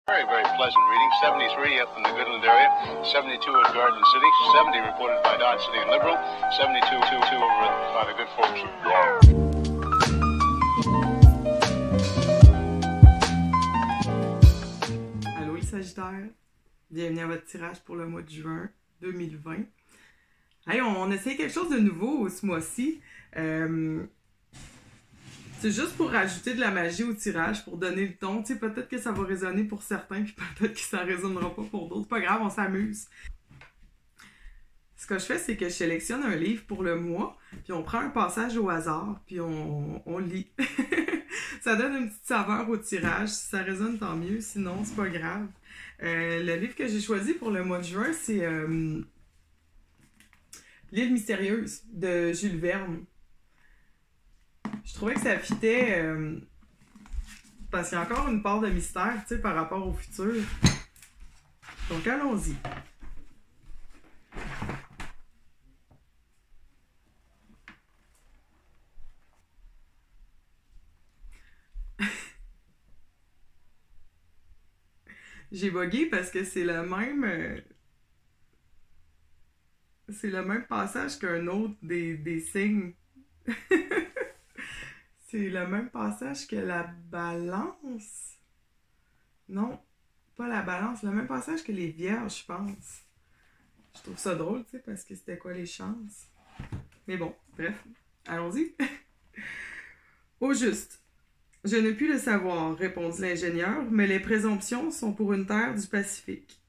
Very, very pleasant reading. 73 up in the Goodland area, 72 at Garden City, 70 reported by Dodge City and Liberal, 72 over by the good folks of Allô les Sagittaires, bienvenue à votre tirage pour le mois de juin 2020. Hey, on essaie quelque chose de nouveau ce mois-ci. C'est juste pour rajouter de la magie au tirage, pour donner le ton. Tu sais, peut-être que ça va résonner pour certains, puis peut-être que ça résonnera pas pour d'autres. Pas grave, on s'amuse. Ce que je fais, c'est que je sélectionne un livre pour le mois, puis on prend un passage au hasard, puis on lit. Ça donne une petite saveur au tirage. Si ça résonne, tant mieux. Sinon, c'est pas grave. Le livre que j'ai choisi pour le mois de juin, c'est L'île mystérieuse de Jules Verne. Je trouvais que ça fitait parce qu'il y a encore une part de mystère, tu sais, par rapport au futur. Donc, allons-y. J'ai bugué parce que c'est le même passage qu'un autre des signes. C'est le même passage que la balance. Non, pas la balance. Le même passage que les vierges, je pense. Je trouve ça drôle, tu sais, parce que c'était quoi les chances? Mais bon, bref, allons-y. Au juste. Je ne puis le savoir, répondit l'ingénieur, mais les présomptions sont pour une terre du Pacifique.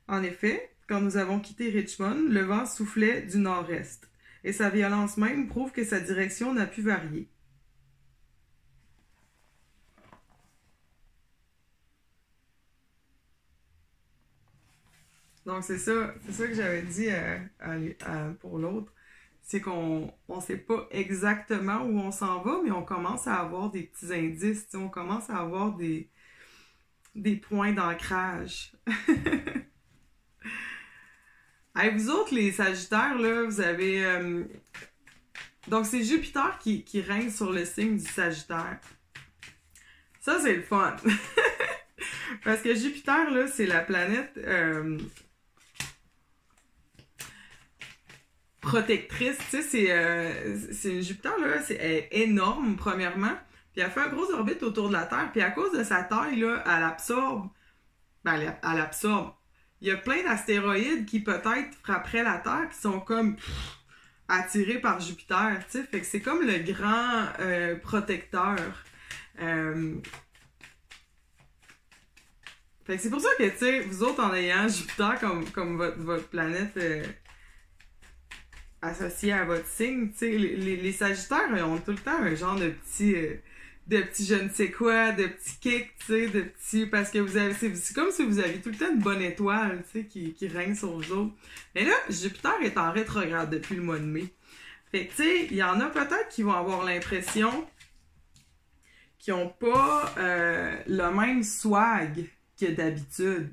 En effet, quand nous avons quitté Richmond, le vent soufflait du nord-est, et sa violence même prouve que sa direction n'a pu varier. Donc, c'est ça que j'avais dit pour l'autre. C'est qu'on ne sait pas exactement où on s'en va, mais on commence à avoir des petits indices. On commence à avoir des points d'ancrage. Hey, vous autres, les Sagittaires, là, vous avez... Donc, c'est Jupiter qui règne sur le signe du Sagittaire. Ça, c'est le fun. Parce que Jupiter, là, c'est la planète... protectrice, tu sais, c'est une Jupiter, là, elle est énorme, premièrement, puis elle fait un gros orbite autour de la Terre, puis à cause de sa taille, là, elle absorbe, elle absorbe. Il y a plein d'astéroïdes qui peut-être frapperaient la Terre, qui sont comme attirés par Jupiter, tu sais, fait que c'est comme le grand protecteur. Fait que c'est pour ça que, tu sais, vous autres, en ayant Jupiter comme votre planète... associé à votre signe, tu sais, les Sagittaires ont tout le temps un genre de petit je ne sais quoi, de petits kicks, tu sais, de petits, parce que c'est comme si vous aviez tout le temps une bonne étoile, tu sais, qui règne sur vous autres. Mais là, Jupiter est en rétrograde depuis le mois de mai. Fait que, tu sais, il y en a peut-être qui vont avoir l'impression qu'ils n'ont pas le même swag que d'habitude.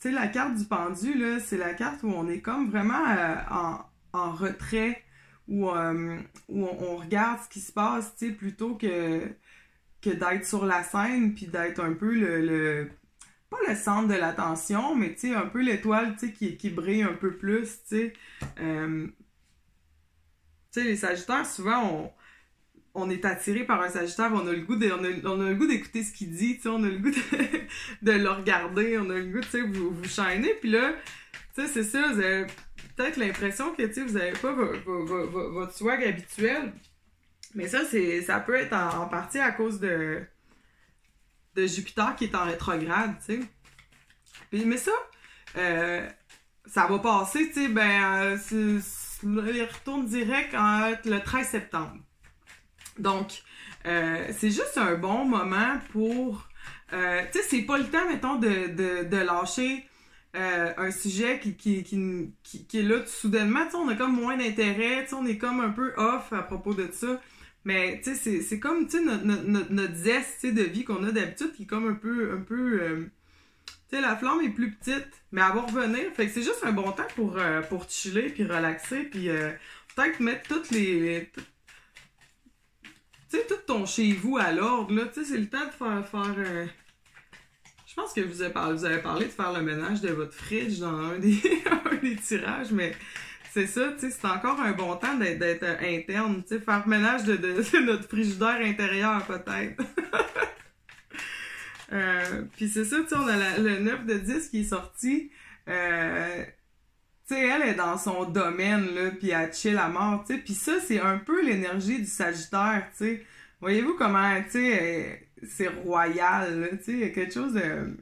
Tu sais, la carte du pendu, là, c'est la carte où on est comme vraiment en retrait, où on regarde ce qui se passe, tu sais, plutôt que d'être sur la scène, puis d'être un peu pas le centre de l'attention, mais tu sais, un peu l'étoile, tu sais, qui brille un peu plus, tu sais. Tu sais, les Sagittaires, souvent, on est attiré par un Sagittaire, on a le goût d'écouter ce qu'il dit, tu sais, on a le goût de le regarder, on a le goût, tu sais, vous chaîner, puis là, tu sais, c'est ça, vous avez peut-être l'impression que, tu sais, vous avez pas votre swag habituel, mais ça peut être en partie à cause de Jupiter qui est en rétrograde, tu sais. Puis, mais ça va passer, tu sais, il retourne direct le 13 septembre. Donc, c'est juste un bon moment pour... tu sais, c'est pas le temps, mettons, de lâcher un sujet qui est là tout soudainement. Tu sais, on a comme moins d'intérêt, tu sais, on est comme un peu off à propos de ça. Mais, tu sais, c'est comme, tu sais, notre zeste, tu sais, de vie qu'on a d'habitude qui est comme un peu tu sais, la flamme est plus petite, mais elle va revenir. Fait que c'est juste un bon temps pour chiller, puis relaxer, puis peut-être mettre toutes les tu sais, tout ton chez vous à l'ordre, là, tu sais, c'est le temps de faire je pense que vous avez parlé de faire le ménage de votre fridge dans un des, un des tirages, mais c'est ça, tu sais, c'est encore un bon temps d'être interne, tu sais, faire le ménage de notre frigidaire intérieur, peut-être. Puis c'est ça, tu sais, on a le 9 de 10 qui est sorti. Tu sais, elle est dans son domaine, là, puis elle chill à mort, tu sais. Puis ça, c'est un peu l'énergie du Sagittaire, tu sais. Voyez-vous comment, tu sais, c'est royal, là, tu sais. Il y a quelque chose de...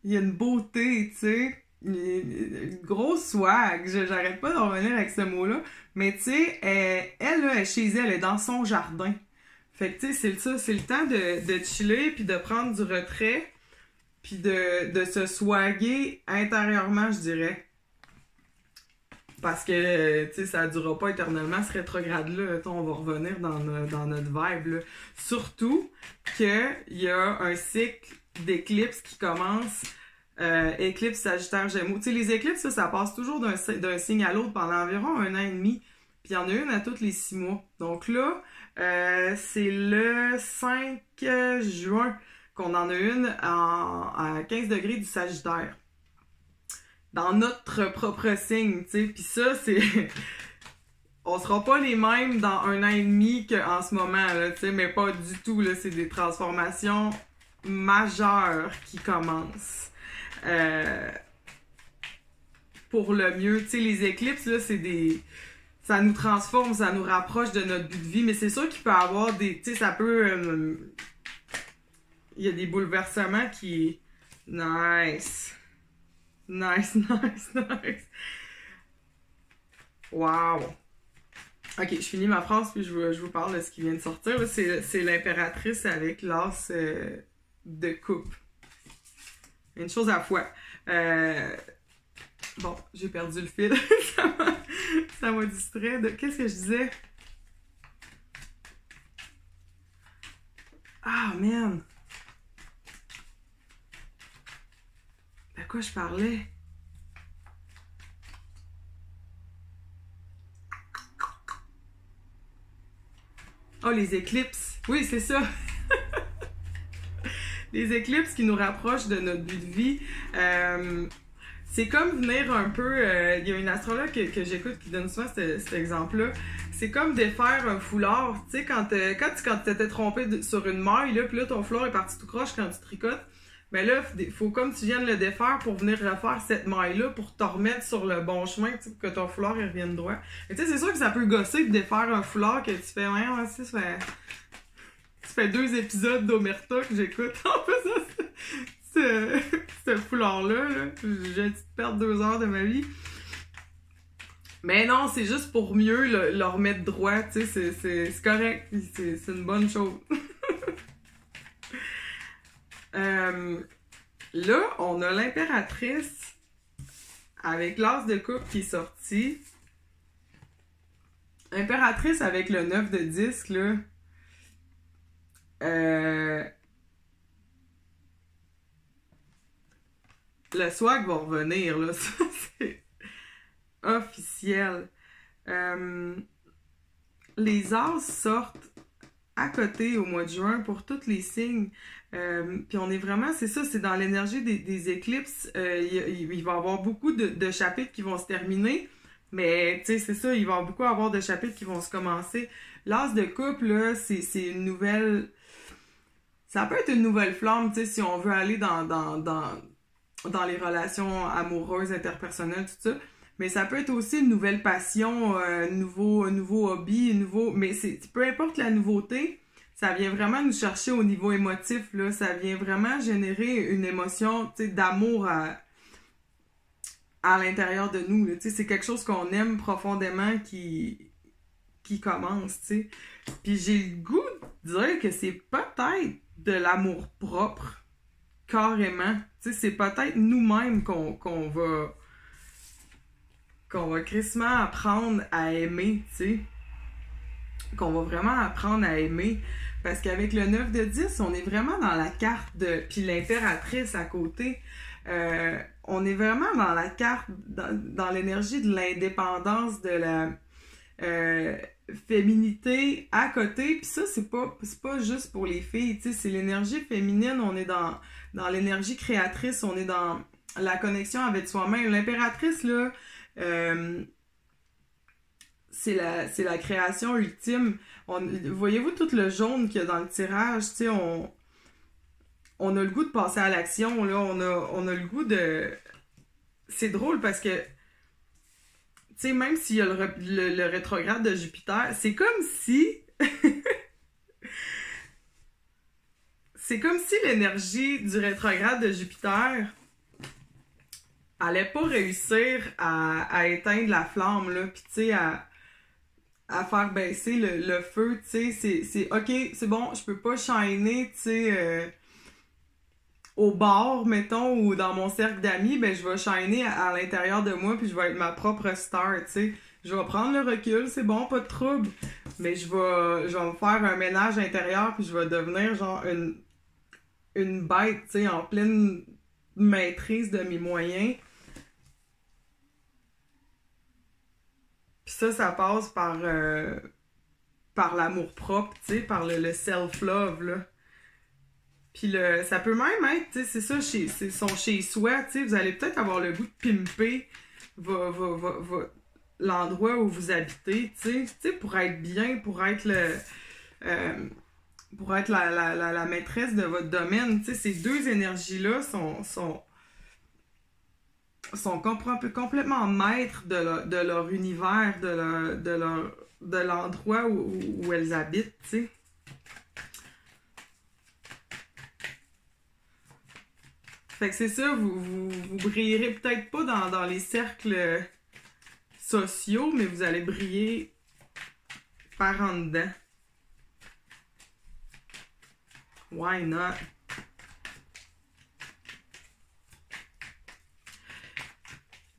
Il y a une beauté, tu sais. Une grosse swag. J'arrête pas d'en revenir avec ce mot-là. Mais tu sais, elle, là, elle est chez elle, elle est dans son jardin. Fait que, tu sais, c'est le temps de chiller, puis de prendre du retrait, puis de se swaguer intérieurement, je dirais. Parce que, tu sais, ça durera pas éternellement, ce rétrograde-là. On va revenir dans notre vibe, là. Surtout qu'il y a un cycle d'éclipses qui commence, éclipse Sagittaire Gémeaux. Tu sais, les éclipses, ça passe toujours d'un signe à l'autre pendant environ 1 an et demi. Puis il y en a une à tous les 6 mois. Donc là, c'est le 5 juin qu'on en a une à 15 degrés du Sagittaire. Dans notre propre signe, tu sais. Puis ça, c'est... On sera pas les mêmes dans 1 an et demi qu'en ce moment, là, tu sais. Mais pas du tout, là. C'est des transformations majeures qui commencent. Pour le mieux. Tu sais, les éclipses, là, c'est des... Ça nous transforme, ça nous rapproche de notre but de vie. Mais c'est sûr qu'il peut y avoir des... Tu sais, ça peut... Il y a des bouleversements qui... Nice. Nice. Wow. Ok, je finis ma phrase puis je vous parle de ce qui vient de sortir. Là, c'est l'impératrice avec l'as de coupe. Une chose à la fois. Bon, j'ai perdu le fil. ça m'a distrait. Qu'est-ce que je disais? Ah, man! De quoi je parlais? Oh, les éclipses! Oui, c'est ça! Les éclipses qui nous rapprochent de notre but de vie. C'est comme venir un peu... Il y a une astrologue que j'écoute qui donne souvent cet exemple-là. C'est comme défaire un foulard. Tu sais, quand tu t'étais trompé sur une maille, là, puis là, ton foulard est parti tout croche quand tu tricotes. Mais là, il faut comme tu viennes le défaire pour venir refaire cette maille-là pour te remettre sur le bon chemin, tu sais, pour que ton foulard il revienne droit. Et tu sais, c'est sûr que ça peut gosser de défaire un foulard que tu fais... Ouais, ça fait... Ça fait 2 épisodes d'Omerta que j'écoute en faisant ce foulard-là. Là. J'ai dû perdre 2 heures de ma vie. Mais non, c'est juste pour mieux le remettre droit, tu sais, c'est correct. C'est une bonne chose. Là, on a l'impératrice avec l'as de coupe qui est sorti. Impératrice avec le 9 de disque, là. Le swag va revenir, là. Ça, c'est officiel. Les as sortent à côté au mois de juin pour tous les signes. Puis on est vraiment, c'est ça, c'est dans l'énergie des éclipses. Il va y avoir beaucoup de chapitres qui vont se terminer. Mais, tu sais, c'est ça, il va y avoir beaucoup de chapitres qui vont se commencer. L'as de coupe, là, c'est une nouvelle... Ça peut être une nouvelle flamme, tu sais, si on veut aller dans les relations amoureuses, interpersonnelles, tout ça. Mais ça peut être aussi une nouvelle passion, un nouveau hobby, mais peu importe la nouveauté, ça vient vraiment nous chercher au niveau émotif, là. Ça vient vraiment générer une émotion, tu sais, d'amour à l'intérieur de nous, là. Tu sais, c'est quelque chose qu'on aime profondément qui commence, tu sais. Puis j'ai le goût de dire que c'est peut-être de l'amour propre, carrément. Tu sais, c'est peut-être nous-mêmes qu'on va crissement apprendre à aimer, tu sais. Qu'on va vraiment apprendre à aimer. Parce qu'avec le 9 de 10, on est vraiment dans la carte de... Puis l'impératrice à côté, on est vraiment dans la carte, dans l'énergie de l'indépendance, de féminité à côté, puis ça, c'est pas juste pour les filles, tu sais, c'est l'énergie féminine, on est dans l'énergie créatrice, on est dans la connexion avec soi-même. L'impératrice, là, c'est la création ultime. Voyez-vous tout le jaune qu'il y a dans le tirage, tu sais, on a le goût de passer à l'action, là, on a le goût de... C'est drôle parce que, tu sais, même s'il y a le rétrograde de Jupiter, c'est comme si... c'est comme si l'énergie du rétrograde de Jupiter allait pas réussir à éteindre la flamme, là, pis tu sais, à faire baisser le feu, tu sais, c'est ok, c'est bon, je peux pas shiner, tu sais, au bar, mettons, ou dans mon cercle d'amis, ben je vais shiner à l'intérieur de moi, puis je vais être ma propre star, tu sais. Je vais prendre le recul, c'est bon, pas de trouble, mais je vais me faire un ménage intérieur, puis je vais devenir genre une bête, tu sais, en pleine maîtrise de mes moyens. Puis ça passe par l'amour-propre, tu sais, par le self-love, là. Puis ça peut même être, tu sais, c'est ça, c'est son chez-soi, tu sais, vous allez peut-être avoir le goût de pimper l'endroit où vous habitez, tu sais, pour être bien, pour être la maîtresse de votre domaine, tu sais, ces deux énergies-là sont complètement maîtres de leur univers, de l'endroit où elles habitent, tu sais. Fait que c'est ça, vous brillerez peut-être pas dans les cercles sociaux, mais vous allez briller par en dedans. Why not?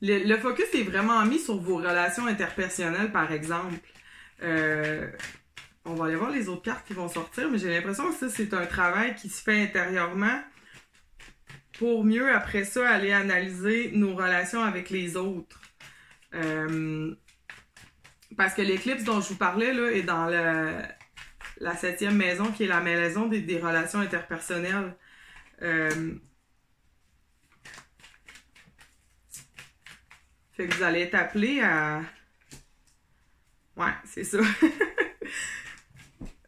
Le focus est vraiment mis sur vos relations interpersonnelles, par exemple. On va aller voir les autres cartes qui vont sortir, mais j'ai l'impression que ça, c'est un travail qui se fait intérieurement pour mieux, après ça, aller analyser nos relations avec les autres. Parce que l'éclipse dont je vous parlais, là, est dans la 7e maison, qui est la maison des relations interpersonnelles. Fait que vous allez être appelé à... Ouais, c'est ça.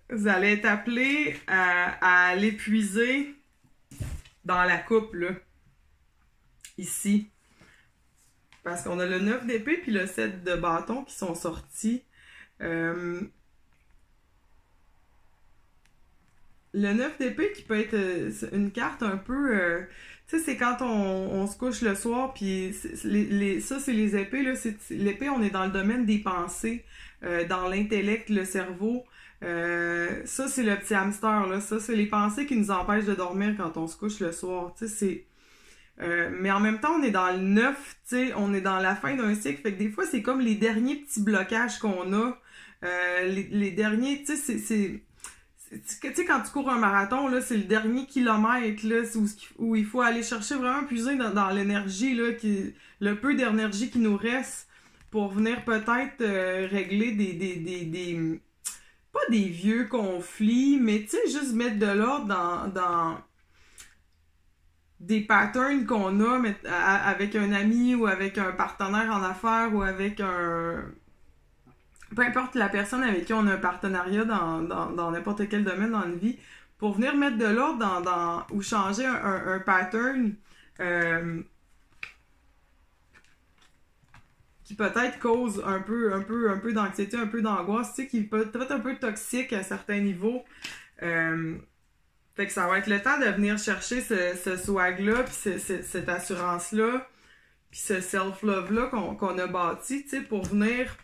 Vous allez être appelé à l'épuiser dans la coupe, là. Ici. Parce qu'on a le 9 d'épée puis le 7 de bâton qui sont sortis. Le 9 d'épée qui peut être une carte un peu... tu sais, c'est quand on se couche le soir, puis ça, c'est les épées, là. L'épée, on est dans le domaine des pensées, dans l'intellect, le cerveau. Ça, c'est le petit hamster, là. Ça, c'est les pensées qui nous empêchent de dormir quand on se couche le soir. Tu sais, c'est... mais en même temps, on est dans le 9, tu sais, on est dans la fin d'un cycle. Fait que des fois, c'est comme les derniers petits blocages qu'on a. Les derniers, tu sais, tu sais, quand tu cours un marathon, là, c'est le dernier kilomètre, là, où il faut aller chercher vraiment puiser dans l'énergie, là, le peu d'énergie qui nous reste pour venir peut-être régler des pas des vieux conflits, mais tu sais, juste mettre de l'ordre dans des patterns qu'on a avec un ami ou avec un partenaire en affaires ou avec un... Peu importe la personne avec qui on a un partenariat dans n'importe quel domaine dans la vie, pour venir mettre de l'ordre ou changer un pattern qui peut-être cause un peu d'anxiété, un peu d'angoisse, tu sais, qui peut être un peu toxique à certains niveaux. Fait que ça va être le temps de venir chercher ce swag-là, puis cette assurance-là, puis ce self-love-là qu'on a bâti, tu sais, pour venir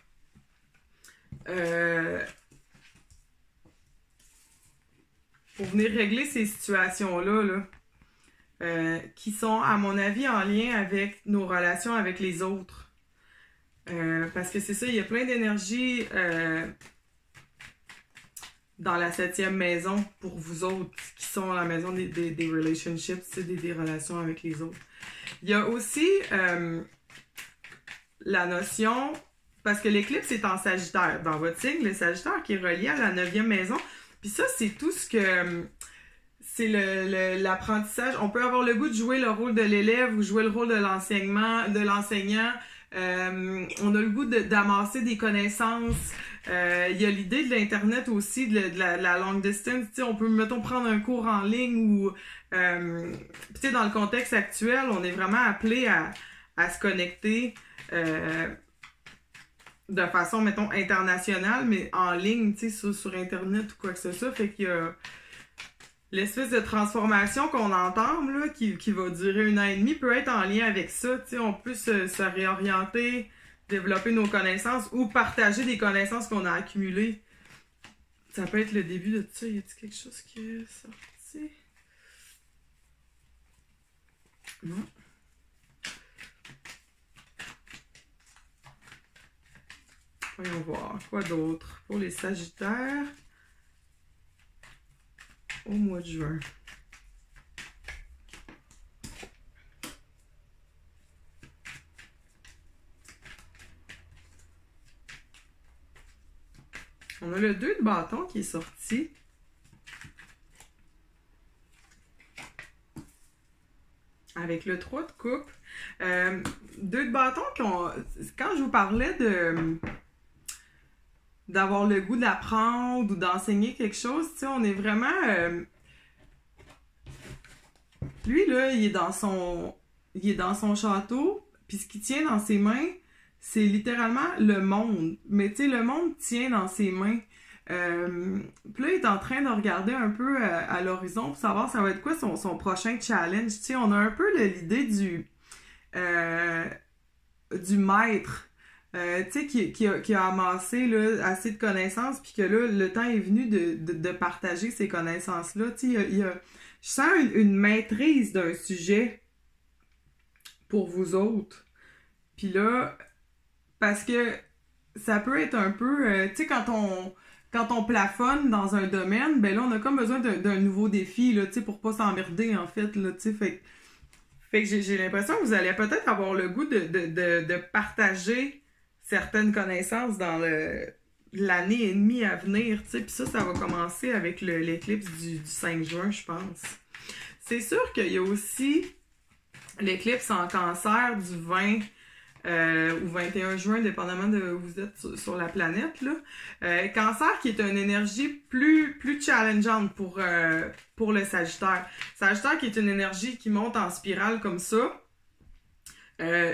régler ces situations-là, là, qui sont, à mon avis, en lien avec nos relations avec les autres. Parce que c'est ça, il y a plein d'énergie dans la 7e maison pour vous autres, qui sont la maison des relationships, des relations avec les autres. Il y a aussi la notion parce que l'éclipse est en Sagittaire, dans votre signe, le Sagittaire qui est relié à la 9e maison. Puis ça, c'est tout ce que... C'est l'apprentissage. On peut avoir le goût de jouer le rôle de l'élève ou jouer le rôle de l'enseignant. On a le goût d'amasser des connaissances. Il y a l'idée de l'Internet aussi, de la long distance. T'sais, on peut, mettons, prendre un cours en ligne ou... dans le contexte actuel, on est vraiment appelé à se connecter de façon, mettons, internationale, mais en ligne, sur Internet ou quoi que ce soit. Fait qu'il y a l'espèce de transformation qu'on entame, là, qui va durer 1 an et demi, peut être en lien avec ça. On peut se réorienter, développer nos connaissances ou partager des connaissances qu'on a accumulées. Ça peut être le début de ça. Y a-t-il quelque chose qui est sorti? Non. Voyons voir. Quoi d'autre pour les Sagittaires au mois de juin? On a le 2 de bâton qui est sorti. Avec le 3 de coupe. 2 de bâton quand je vous parlais d'avoir le goût d'apprendre ou d'enseigner quelque chose, tu sais, on est vraiment... Lui, là, il est dans son château, puis ce qu'il tient dans ses mains, c'est littéralement le monde. Mais tu sais, le monde tient dans ses mains. Puis là, il est en train de regarder un peu à l'horizon pour savoir ça va être quoi son prochain challenge. Tu sais, on a un peu l'idée du maître. Tu sais, qui a amassé là, assez de connaissances, puis que là, le temps est venu de partager ces connaissances-là. Tu sais, je sens une maîtrise d'un sujet pour vous autres. Puis là, parce que ça peut être un peu... tu sais, quand on plafonne dans un domaine, ben là, on a comme besoin d'un nouveau défi, là, tu sais, pour pas s'emmerder, en fait, là, tu sais, fait que j'ai l'impression que vous allez peut-être avoir le goût de partager certaines connaissances dans l'année et demie à venir, tu sais, puis ça va commencer avec l'éclipse du 5 juin, je pense. C'est sûr qu'il y a aussi l'éclipse en Cancer du 20 ou 21 juin, dépendamment de où vous êtes sur la planète, là. Cancer qui est une énergie plus challengeante pour le Sagittaire. Sagittaire qui est une énergie qui monte en spirale comme ça.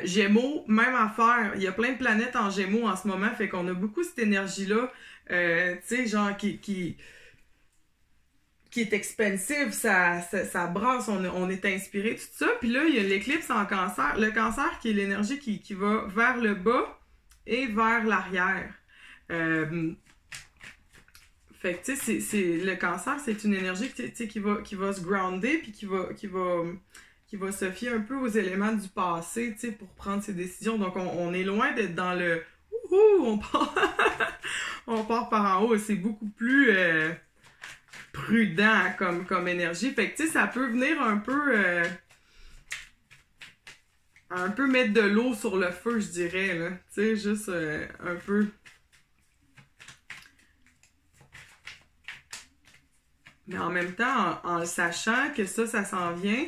Gémeaux, même affaire. Il y a plein de planètes en Gémeaux en ce moment, fait qu'on a beaucoup cette énergie-là, tu sais, genre qui est expansive, ça brasse, on est inspiré, tout ça. Puis là, il y a l'éclipse en Cancer. Le Cancer qui est l'énergie qui va vers le bas et vers l'arrière. Fait que, tu sais, le Cancer, c'est une énergie qui va se grounder, puis qui va se fier un peu aux éléments du passé, tu sais, pour prendre ses décisions. Donc, on est loin d'être dans le « Ouhou! » on part par en haut. C'est beaucoup plus prudent comme énergie. Fait que, tu sais, ça peut venir un peu mettre de l'eau sur le feu, je dirais, là. Tu sais, juste un peu... Mais en même temps, en sachant que ça s'en vient,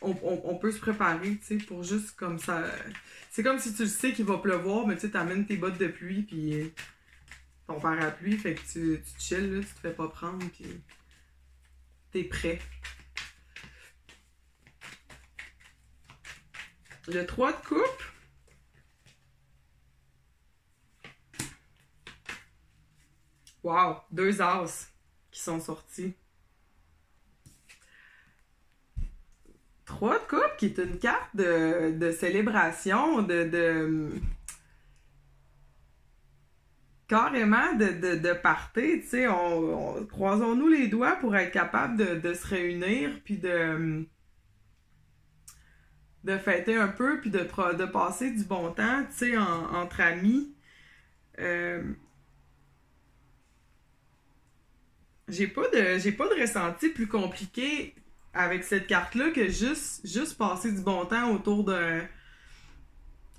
on peut se préparer, tu sais, pour juste comme ça... C'est comme si tu le sais qu'il va pleuvoir, mais tu sais, t'amènes tes bottes de pluie, puis ton parapluie, fait que tu chill, là, tu te fais pas prendre, puis t'es prêt. Le 3 de coupe. Wow, 2 as qui sont sortis. 3 de coupe qui est une carte de célébration, carrément de party, tu sais, croisons-nous les doigts pour être capable de se réunir, puis de fêter un peu, puis de passer du bon temps, tu sais, entre amis. J'ai pas de ressenti plus compliqué avec cette carte-là que juste passer du bon temps autour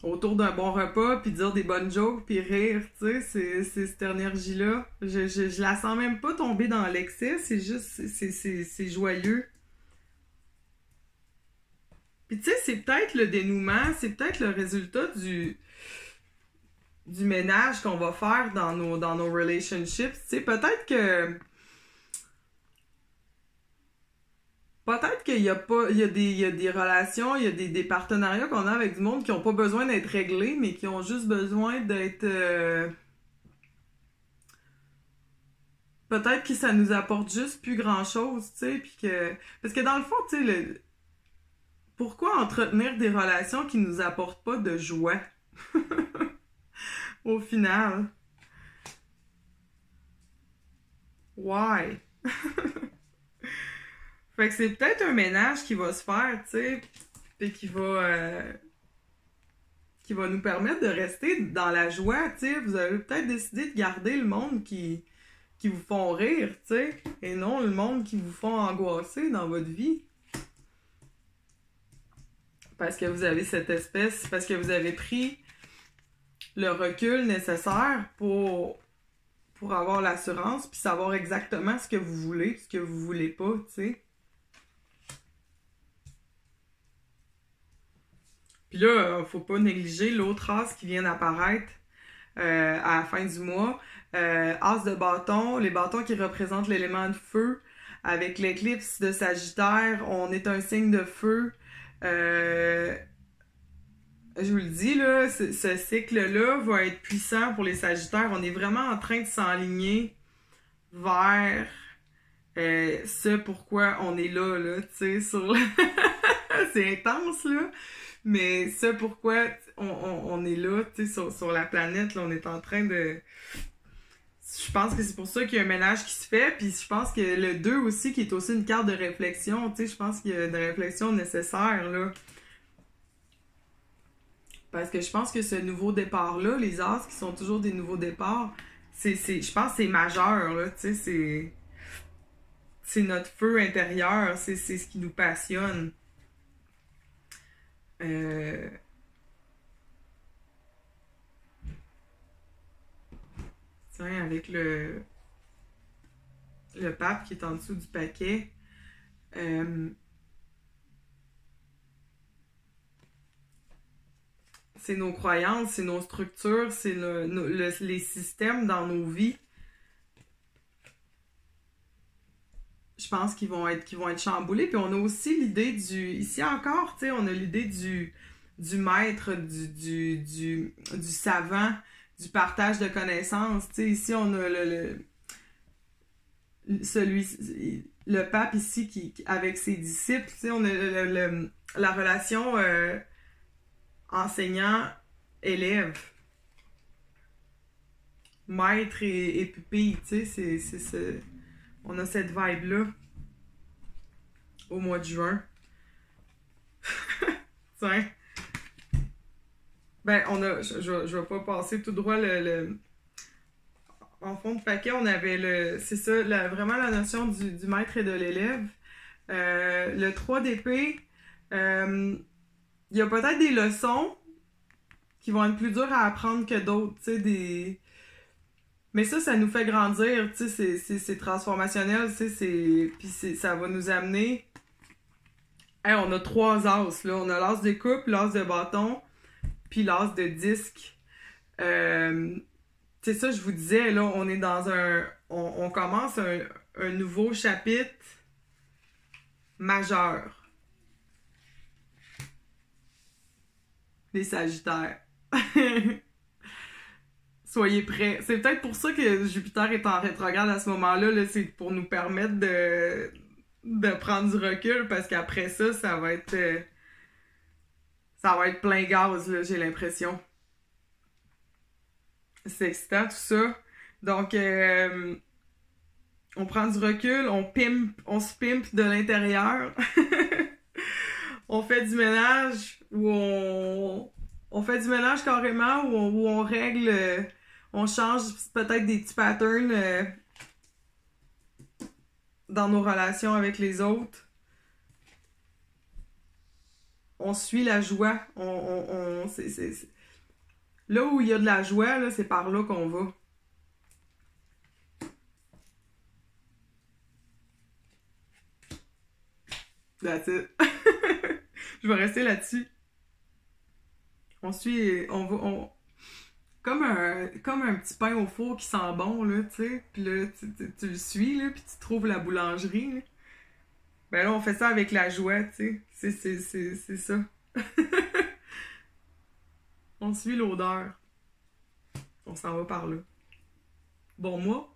autour d'un bon repas, puis dire des bonnes jokes, puis rire, tu sais, c'est cette énergie-là. Je la sens même pas tomber dans l'excès, c'est juste, c'est joyeux. Puis tu sais, c'est peut-être le dénouement, c'est peut-être le résultat du ménage qu'on va faire dans nos relationships. Tu sais, peut-être qu'il y a pas, il y a des relations, il y a des partenariats qu'on a avec du monde qui ont pas besoin d'être réglés, mais qui ont juste besoin d'être, peut-être que ça nous apporte juste plus grand-chose, tu sais, puis que, parce que dans le fond, tu sais, pourquoi entretenir des relations qui nous apportent pas de joie? Au final. Why? Fait que c'est peut-être un ménage qui va se faire, tu sais, et qui va nous permettre de rester dans la joie, tu sais. Vous avez peut-être décidé de garder le monde qui vous font rire, tu sais, et non le monde qui vous font angoisser dans votre vie. Parce que vous avez parce que vous avez pris le recul nécessaire pour avoir l'assurance, puis savoir exactement ce que vous voulez, ce que vous voulez pas, tu sais. Puis là, faut pas négliger l'autre as qui vient d'apparaître à la fin du mois. As de bâton, les bâtons qui représentent l'élément de feu. Avec l'éclipse de Sagittaire, on est un signe de feu. Je vous le dis, là, ce cycle-là va être puissant pour les Sagittaires. On est vraiment en train de s'enligner vers ce pourquoi on est là, tu sais, c'est intense, là. Mais ce pourquoi on est là, tu sais, sur la planète, là, on est en train de... Je pense que c'est pour ça qu'il y a un ménage qui se fait, puis je pense que le 2 aussi, qui est aussi une carte de réflexion, tu sais, je pense qu'il y a une réflexion nécessaire, là. Parce que je pense que ce nouveau départ-là, les As qui sont toujours des nouveaux départs, je pense que c'est majeur, là, tu sais, c'est notre feu intérieur, c'est ce qui nous passionne. Tiens, avec le pape qui est en dessous du paquet. C'est nos croyances, c'est nos structures, c'est les systèmes dans nos vies. Je pense qu'ils vont être chamboulés. Puis on a aussi l'idée ici encore, tu sais, on a l'idée du maître, du savant, du partage de connaissances. Tu sais, ici, on a le pape ici avec ses disciples. Tu sais, on a la relation enseignant-élève. Maître et pupille, tu sais, on a cette vibe-là au mois de juin. Tiens. Ben, je vais pas passer tout droit en fond de paquet, on avait c'est ça, vraiment la notion du maître et de l'élève. Le 3 d'épée, il y a peut-être des leçons qui vont être plus dures à apprendre que d'autres, tu sais, mais ça nous fait grandir, tu sais, c'est transformationnel, tu sais, puis ça va nous amener... Hey, on a 3 as, là. On a l'as de coupe, l'as de bâton, puis l'as de disque. C'est ça, je vous disais, là, on est dans on commence un nouveau chapitre majeur. Les Sagittaires. Soyez prêts. C'est peut-être pour ça que Jupiter est en rétrograde à ce moment-là. Là, c'est pour nous permettre de prendre du recul, parce qu'après ça, ça va être plein gaz, là, j'ai l'impression. C'est excitant, tout ça. Donc, on prend du recul, on se pimpe de l'intérieur. On fait du ménage on fait du ménage carrément, où on règle, on change peut-être des petits patterns dans nos relations avec les autres. on suit la joie. Là où il y a de la joie, là, c'est par là qu'on va. That's it. Je vais rester là-dessus. On suit, comme un petit pain au four qui sent bon, là, tu sais. Puis là, tu le suis, là, puis tu trouves la boulangerie, là. Ben là, on fait ça avec la joie, tu sais. C'est ça. On suit l'odeur. On s'en va par là. Bon, moi,